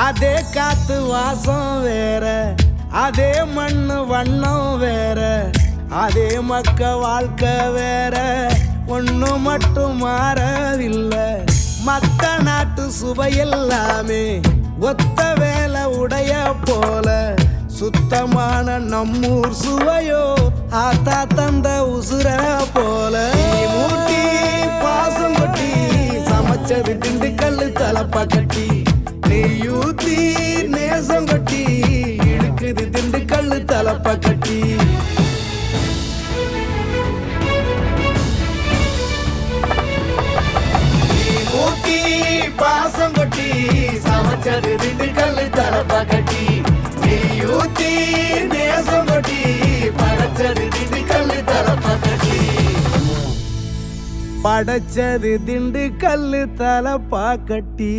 அதே காத்து வாசம் வேற, அதே மண்ணு வண்ணம் வேற, அதே மக்க வாழ்க்கை வேற, ஒண்ணு மட்டும் மாறவில்லை. மத்த நாட்டு சுவையெல்லாமே ஒத்த வேலை உடைய போல, சுத்தமான நம்மூர் சுவையோ ஆத்தா தந்த உசுர போல. மூட்டி பாசம் கொட்டி சமைச்சது திண்டுக்கல் தலப்பா கட்டி, நெய்யூத்தி நேசம் கொட்டி இழுக்குது திண்டுக்கல் தலப்பா கட்டி. மூட்டி பாசம் கொட்டி சமைச்சது திண்டுக்கல் தலப்பா கட்டி, நெய்யூத்தி நேசம் கொட்டி படைச்சது திண்டுக்கல் தலப்பா கட்டி. படைச்சது திண்டுக்கல் தலப்பா கட்டி.